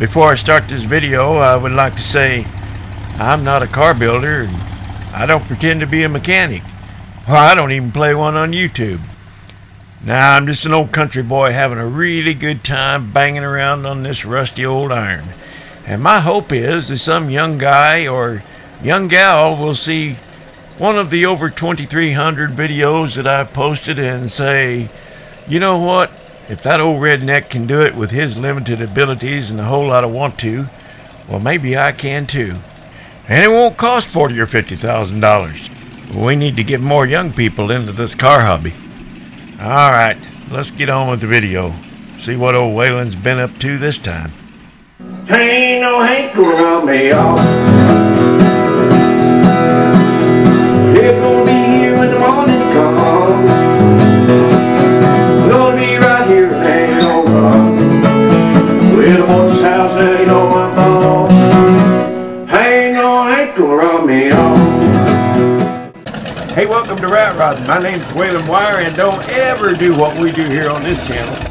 Before I start this video, I would like to say I'm not a car builder and I don't pretend to be a mechanic. Well, I don't even play one on YouTube. Now, I'm just an old country boy having a really good time banging around on this rusty old iron. And my hope is that some young guy or young gal will see one of the over 2,300 videos that I've posted and say, you know what? If that old redneck can do it with his limited abilities and a whole lot of want to, well, maybe I can too. And it won't cost $40,000 or $50,000. We need to get more young people into this car hobby. All right, let's get on with the video. See what old Waylon's been up to this time. Ain't no Hank around me, y'all. We're gonna be here when the morning comes. We're gonna be right here and hang over. We're the boy's house, ain't no my fault. Ain't no Hank around me, y'all. Hey, welcome to Rat Rodding. My name's Waylon Wire, and don't ever do what we do here on this channel.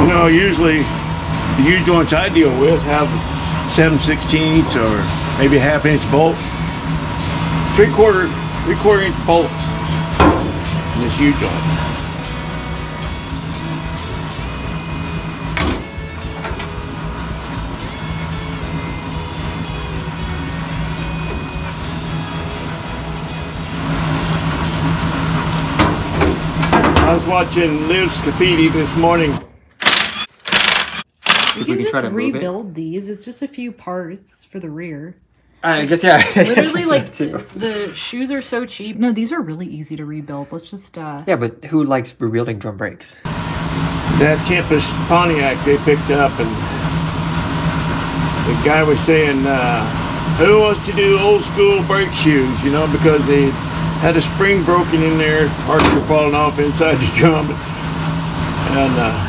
You know, usually the U-joints I deal with have 7/16 or maybe a 1/2 inch bolt. Three-quarter inch bolts in this U-joint. I was watching Live Scaffidi this morning. You can just rebuild these. It's just a few parts for the rear. I guess, yeah. Literally, like, the shoes are so cheap. No, these are really easy to rebuild. Let's just, Yeah, but who likes rebuilding drum brakes? That Tempest Pontiac they picked up, and the guy was saying, who wants to do old school brake shoes, you know, because they had a spring broken in there, parts were falling off inside the drum. And,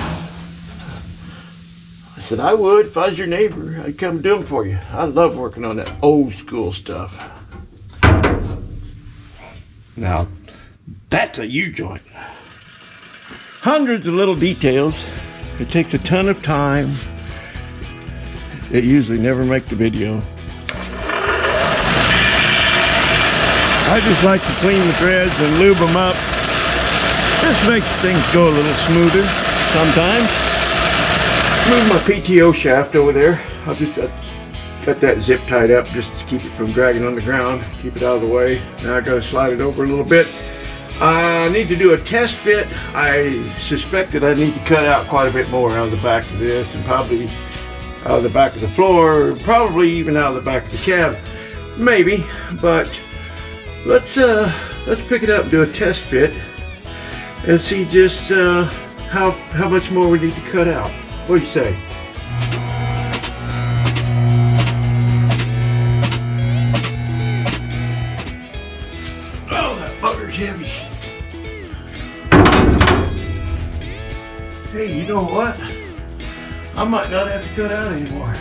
I said, I would if I was your neighbor. I'd come do them for you. I love working on that old school stuff. Now, that's a U-joint. Hundreds of little details. It takes a ton of time. It usually never make the video. I just like to clean the threads and lube them up. This makes things go a little smoother sometimes. Move my PTO shaft over there. I'll just got that zip tied up just to keep it from dragging on the ground, keep it out of the way. Now I gotta slide it over a little bit. I need to do a test fit. I suspect that I need to cut out quite a bit more out of the back of this, and probably out of the back of the floor, probably even out of the back of the cab, maybe. But let's pick it up and do a test fit and see just how much more we need to cut out. What do you say? Oh, that bugger's heavy. Hey, you know what? I might not have to cut out anymore.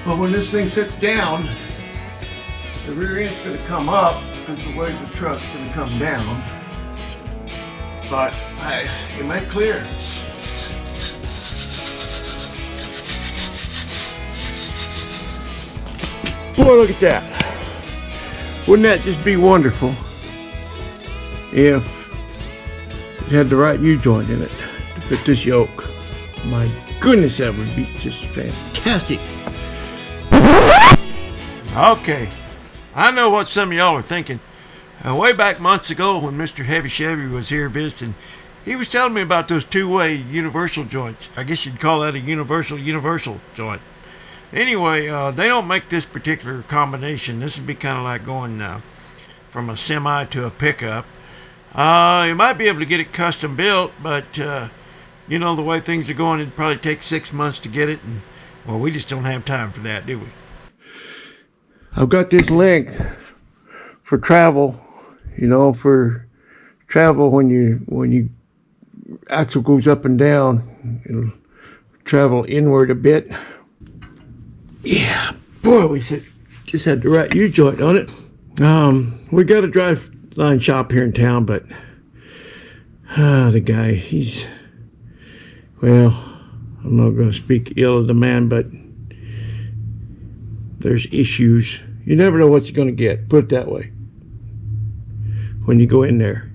But when this thing sits down, the rear end's going to come up because the way the truck's going to come down. But it might clear. Boy, look at that. Wouldn't that just be wonderful if it had the right U-joint in it to fit this yoke? My goodness, that would be just fantastic. Okay, I know what some of y'all are thinking. Way back months ago when Mr. Heavy Chevy was here visiting, he was telling me about those two-way universal joints. I guess you'd call that a universal joint. Anyway, they don't make this particular combination. This would be kind of like going from a semi to a pickup. You might be able to get it custom built, but you know, the way things are going, it'd probably take 6 months to get it, and well, we just don't have time for that, do we? I've got this link for travel, you know, for travel when you axle goes up and down, it'll travel inward a bit. Yeah, boy, we just had the right U-joint on it. We got a driveline shop here in town, but the guy, he's, well, I'm not going to speak ill of the man, but there's issues. You never know what you're going to get, put it that way, when you go in there.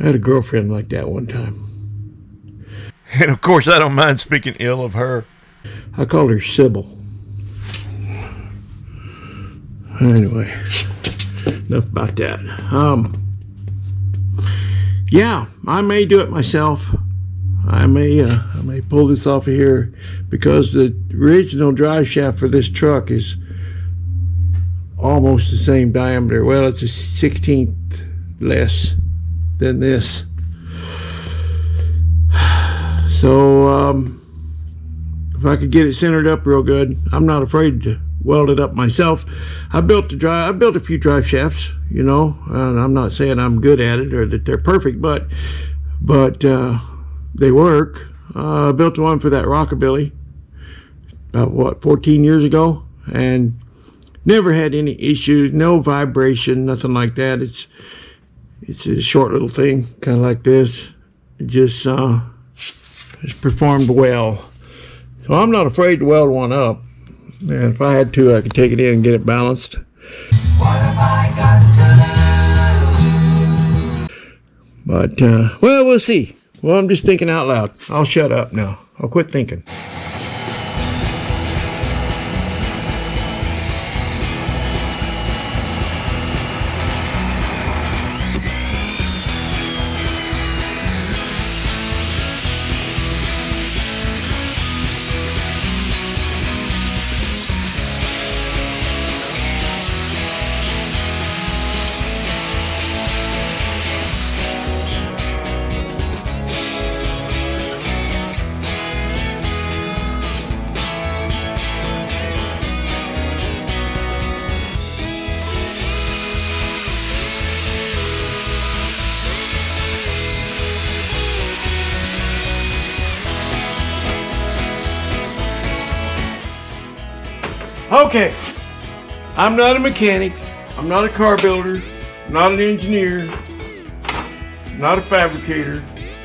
I had a girlfriend like that one time. And of course, I don't mind speaking ill of her. I called her Sybil. Anyway, enough about that. Yeah, I may do it myself. I may pull this off of here because the original drive shaft for this truck is almost the same diameter. Well, it's a 16th less than this. So if I could get it centered up real good, I'm not afraid to weld it up myself. I built a few drive shafts, you know, and I'm not saying I'm good at it or that they're perfect, but they work. I built one for that rockabilly about, what, 14 years ago, and never had any issues, no vibration, nothing like that. It's a short little thing, kind of like this. It just it's performed well. So I'm not afraid to weld one up. And if I had to, I could take it in and get it balanced. What have I got to lose? But, well, we'll see. Well, I'm just thinking out loud. I'll shut up now. I'll quit thinking. Okay, I'm not a mechanic, I'm not a car builder, I'm not an engineer, I'm not a fabricator,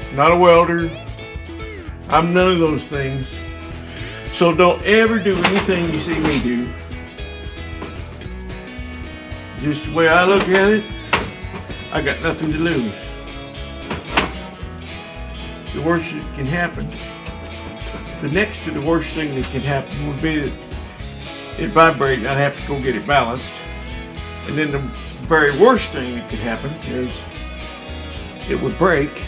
I'm not a welder, I'm none of those things. So don't ever do anything you see me do. Just the way I look at it, I got nothing to lose. The worst that can happen, the next to the worst thing that can happen would be that it vibrate and I'd have to go get it balanced. And then the very worst thing that could happen is it would break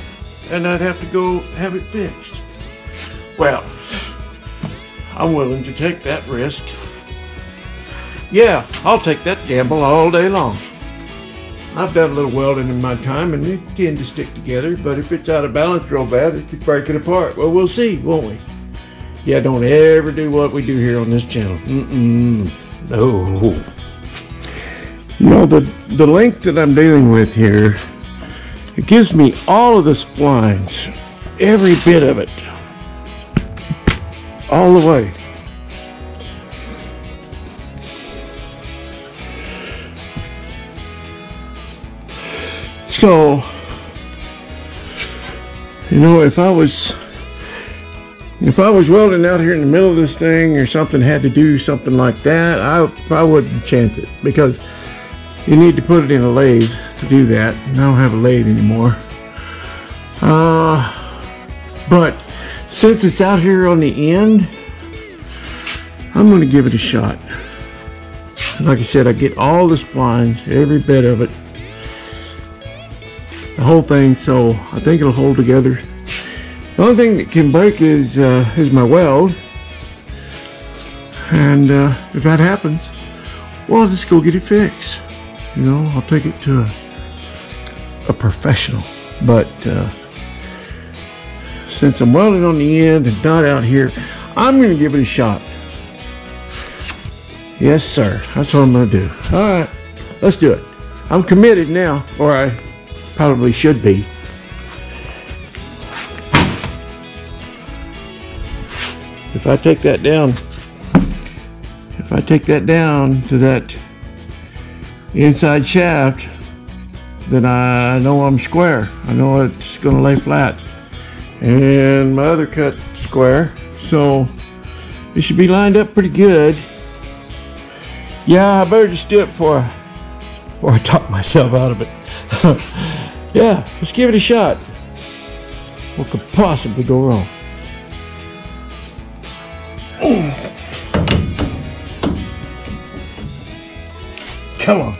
and I'd have to go have it fixed. Well, I'm willing to take that risk. Yeah, I'll take that gamble all day long. I've done a little welding in my time and they tend to stick together, but if it's out of balance real bad, it could break it apart. Well, we'll see, won't we? Yeah, don't ever do what we do here on this channel. No. You know, the length that I'm dealing with here, it gives me all of the splines, every bit of it, all the way. So, you know, if I was If I was welding out here in the middle of this thing or something had to do something like that, I wouldn't chance it, because you need to put it in a lathe to do that, and I don't have a lathe anymore. But since it's out here on the end, I'm going to give it a shot. Like I said, I get all the splines, every bit of it, the whole thing, so I think it'll hold together. The only thing that can break is my weld, and if that happens, well, I'll just go get it fixed. You know, I'll take it to a professional. But since I'm welding on the end and not out here, I'm going to give it a shot. Yes, sir. That's what I'm going to do. All right, let's do it. I'm committed now, or I probably should be. If I take that down to that inside shaft, then I know I'm square. I know it's going to lay flat. And my other cut square, so it should be lined up pretty good. Yeah, I better just do it before I talk myself out of it. Yeah, let's give it a shot. What could possibly go wrong? Come on.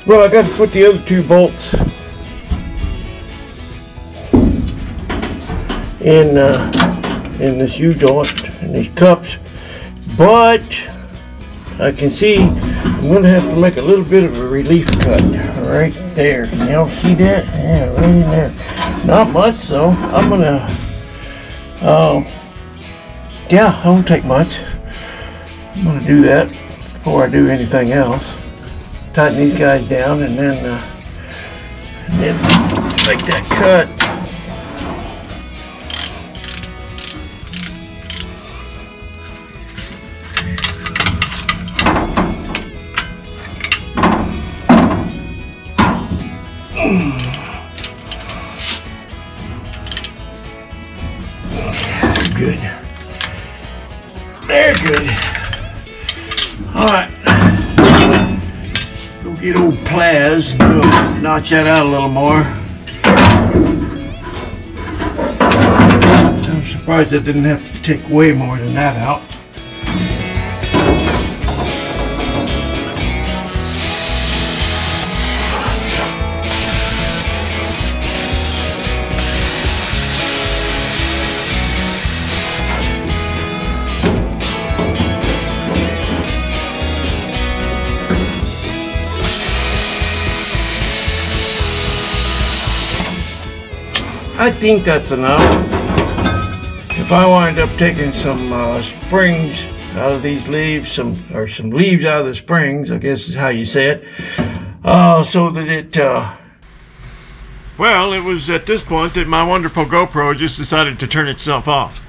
Well, I got to put the other two bolts in this U-joint, in these cups, but I can see I'm going to have to make a little bit of a relief cut right there. Can y'all see that? Yeah, right in there. Not much, so I'm going to, yeah, it won't take much. I'm going to do that before I do anything else. Tighten these guys down and then make that cut. Good. They're good. All right. Get old Plaz and go notch that out a little more. I'm surprised I didn't have to take way more than that out. I think that's enough. If I wind up taking some springs out of these leaves, some leaves out of the springs, I guess is how you say it, so that it, well, it was at this point that my wonderful GoPro just decided to turn itself off.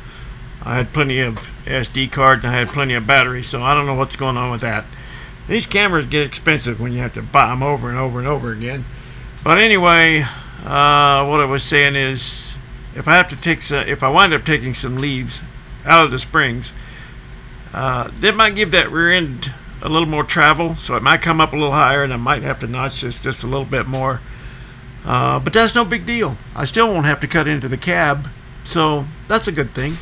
I had plenty of SD card and I had plenty of battery, so I don't know what's going on with that. These cameras get expensive when you have to buy them over and over and over again. But anyway, what I was saying is, if I wind up taking some leaves out of the springs, that might give that rear end a little more travel, so it might come up a little higher, and I might have to notch this just a little bit more. But that's no big deal. I still won't have to cut into the cab, so that's a good thing.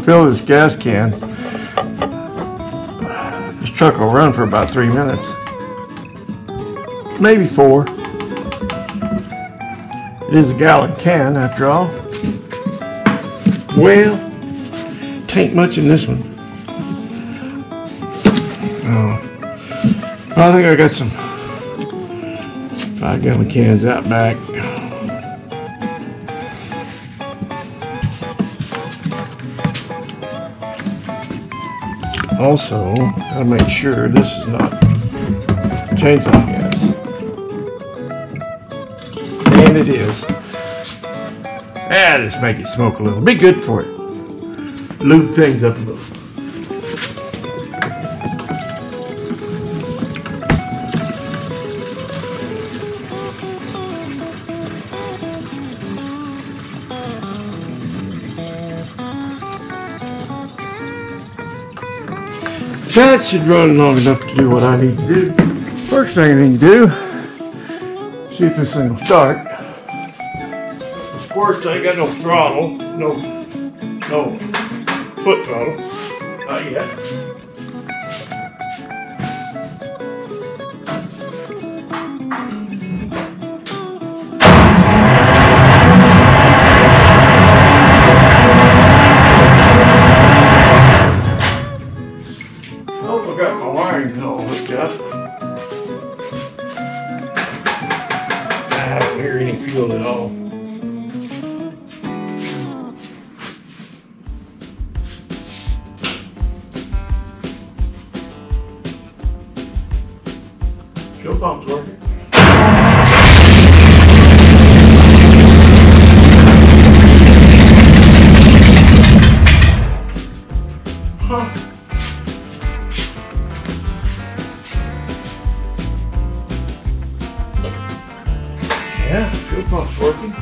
fill this gas can. This truck will run for about 3 minutes. Maybe 4. It is a gallon can after all. Well, tain't much in this one. I think I got some 5-gallon cans out back. Also, gotta make sure this is not chainsaw gas. And it is. Just make it smoke a little. Be good for it. Lube things up a little. That should run long enough to do what I need to do. First thing I need to do, see if this thing will start. Of course, I ain't got no throttle, no foot throttle, not yet. I got my wiring all hooked up. I don't hear any fuel at all. Fuel pump's working. Huh. Yeah, fuel pump's working.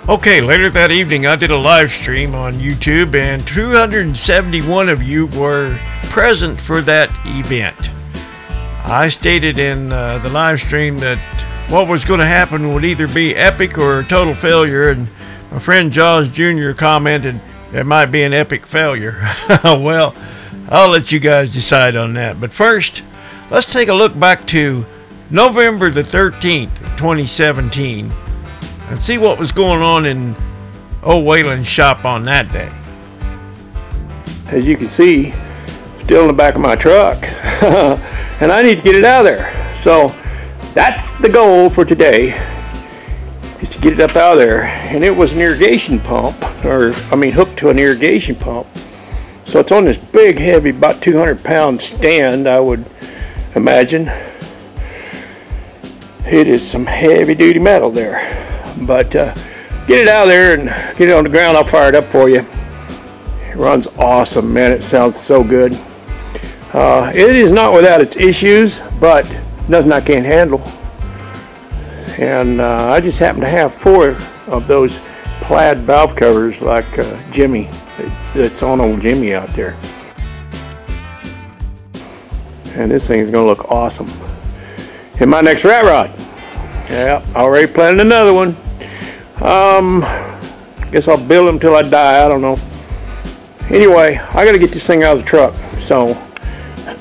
Okay, later that evening I did a live stream on YouTube and 271 of you were present for that event. I stated in the live stream that what was going to happen would either be epic or a total failure, and my friend Jaws Jr. commented it might be an epic failure. Well, I'll let you guys decide on that. But first, let's take a look back to November the 13th, 2017. And see what was going on in old Waylon's shop on that day. As you can see, still in the back of my truck. And I need to get it out of there. So that's the goal for today, is to get it up out of there. And it was an irrigation pump, hooked to an irrigation pump. So it's on this big, heavy, about 200-pound stand, I would imagine. It is some heavy-duty metal there. But get it out of there and get it on the ground. I'll fire it up for you. It runs awesome, man. It sounds so good. It is not without its issues, but nothing I can't handle. And I just happen to have 4 of those plaid valve covers like Jimmy, that's on old Jimmy out there. And this thing is going to look awesome in my next rat rod. Yeah, already planning another one. Guess I'll build them till I die. I don't know. Anyway, I got to get this thing out of the truck. So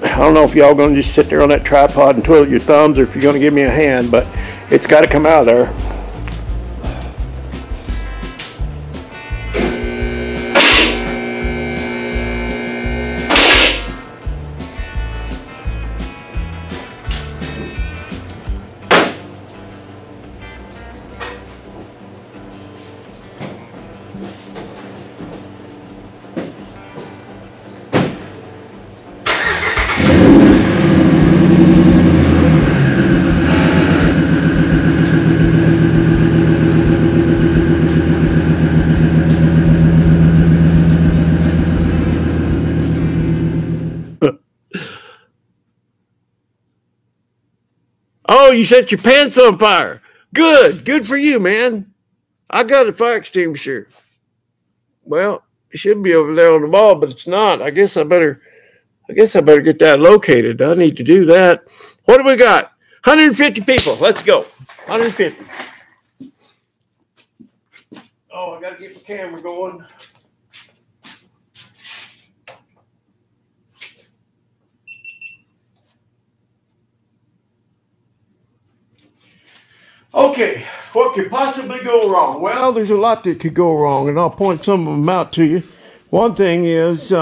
I don't know if y'all going to just sit there on that tripod and twiddle your thumbs, or if you're going to give me a hand, but it's got to come out of there. Oh, you set your pants on fire. Good. Good for you, man. I got a fire extinguisher. Well, it should be over there on the wall, but it's not. I guess I better get that located. I need to do that. What do we got? 150 people. Let's go. 150. Oh, I got to get my camera going. Okay, what could possibly go wrong? Well, there's a lot that could go wrong, and I'll point some of them out to you. One thing is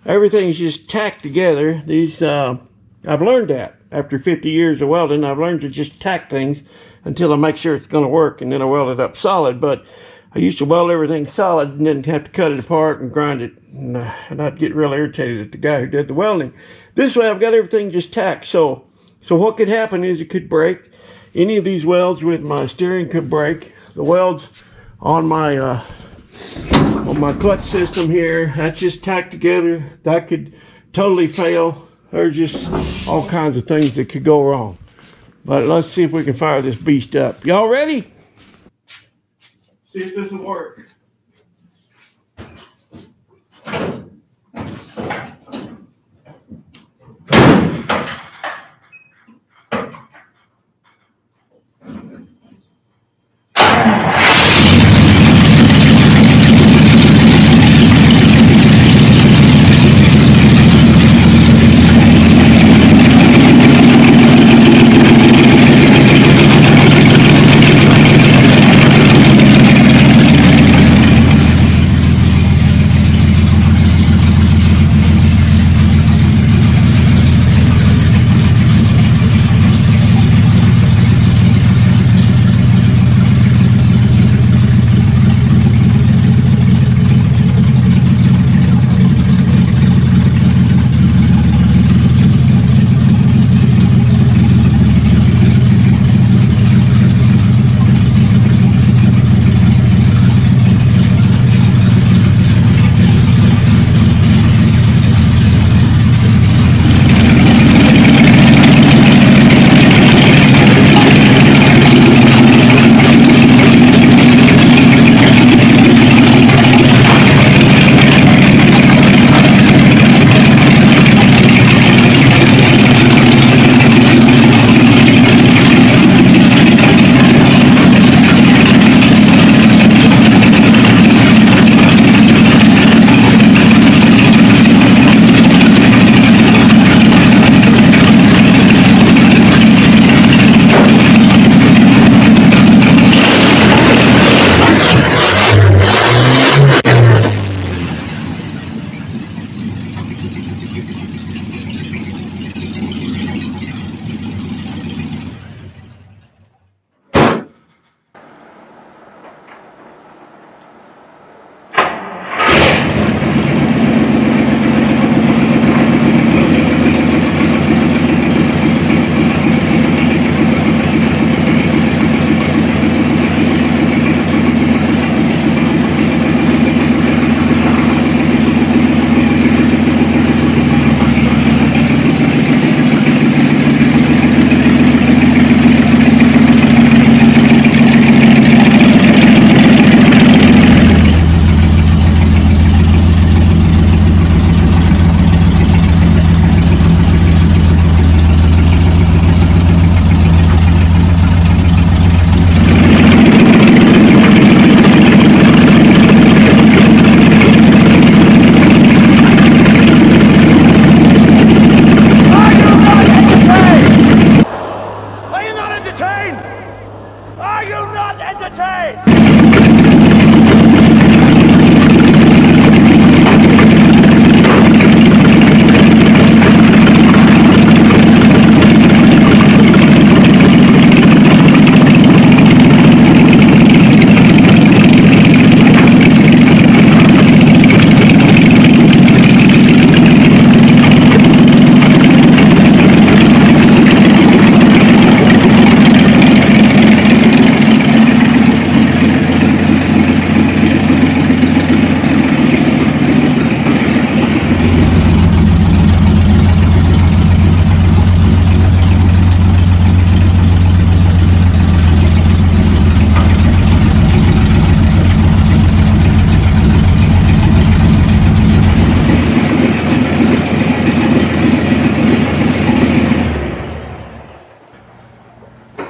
everything's just tacked together. I've learned that after 50 years of welding. I've learned to just tack things until I make sure it's going to work, and then I weld it up solid. But I used to weld everything solid and then have to cut it apart and grind it, and I'd get real irritated at the guy who did the welding. This way, I've got everything just tacked. So what could happen is it could break. Any of these welds with my steering could break. The welds on my clutch system here, that's just tacked together. That could totally fail. There's just all kinds of things that could go wrong. But let's see if we can fire this beast up. Y'all ready? See if this will work.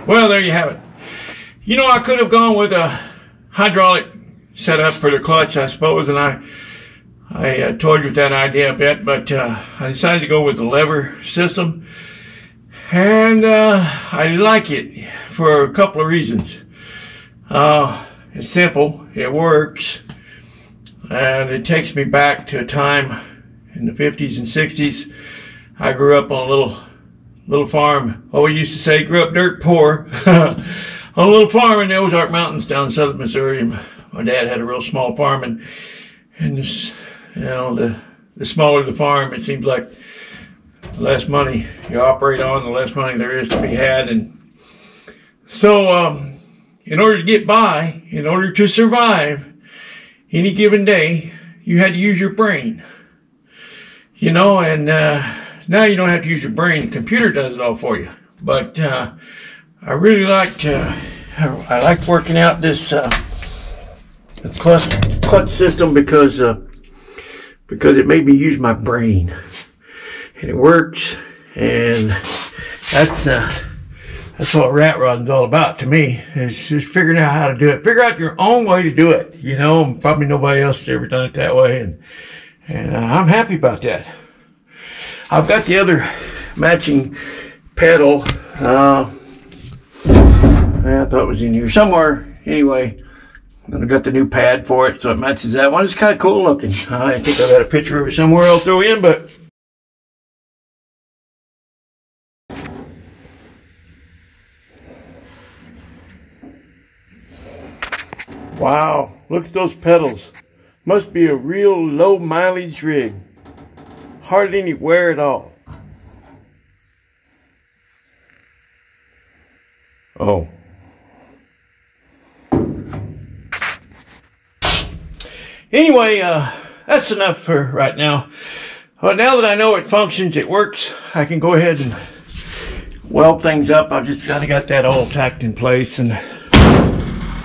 Well, there you have it. You know, I could have gone with a hydraulic setup for the clutch, I suppose, and I toyed with that idea a bit, but I decided to go with the lever system, and I like it for a couple of reasons. It's simple, it works, and it takes me back to a time in the 50s and 60s. I grew up on a little farm. Oh, we used to say grew up dirt poor on a little farm in the Ozark Mountains down in southern Missouri. My dad had a real small farm, and this, you know, the smaller the farm, it seems like the less money you operate on, the less money there is to be had. And so in order to get by, in order to survive any given day, you had to use your brain, you know. And now you don't have to use your brain. The computer does it all for you. But I really liked working out this clutch system because it made me use my brain, and it works. And that's what rat rodding's all about to me. Is just figuring out how to do it. Figure out your own way to do it. You know, probably nobody else has ever done it that way, and I'm happy about that. I've got the other matching pedal. I thought it was in here somewhere. Anyway, I got the new pad for it, so it matches that one. It's kind of cool looking. I think I've got a picture of it somewhere I'll throw in, but wow, look at those pedals. Must be a real low mileage rig. Hardly any wear at all. Oh. Anyway, that's enough for right now. Well, now that I know it functions, it works, I can go ahead and weld things up. I've just kind of got that all tacked in place, and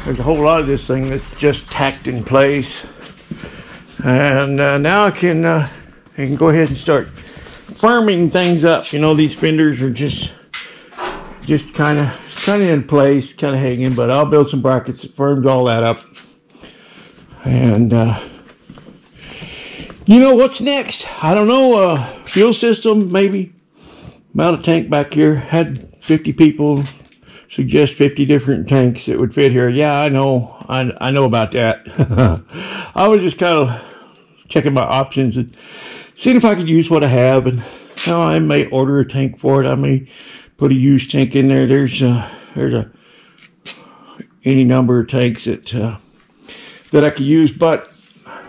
there's a whole lot of this thing that's just tacked in place. And now I can go ahead and start firming things up. You know, these fenders are just kind of in place, kind of hanging, but I'll build some brackets that firms all that up. And you know, what's next? I don't know. Fuel system, maybe. About a tank back here. Had 50 people suggest 50 different tanks that would fit here. Yeah, I know. I know about that. I was just kind of checking my options and seeing if I could use what I have. And you know, I may order a tank for it. I may put a used tank in there. There's any number of tanks that I could use. But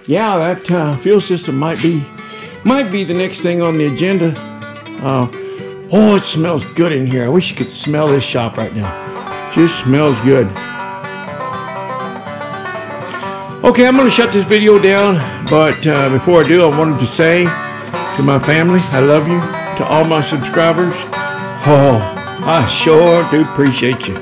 yeah, that fuel system might be the next thing on the agenda. Oh, it smells good in here. I wish you could smell this shop right now. Just smells good. Okay, I'm going to shut this video down, but before I do, I wanted to say to my family, I love you. To all my subscribers, oh, I sure do appreciate you.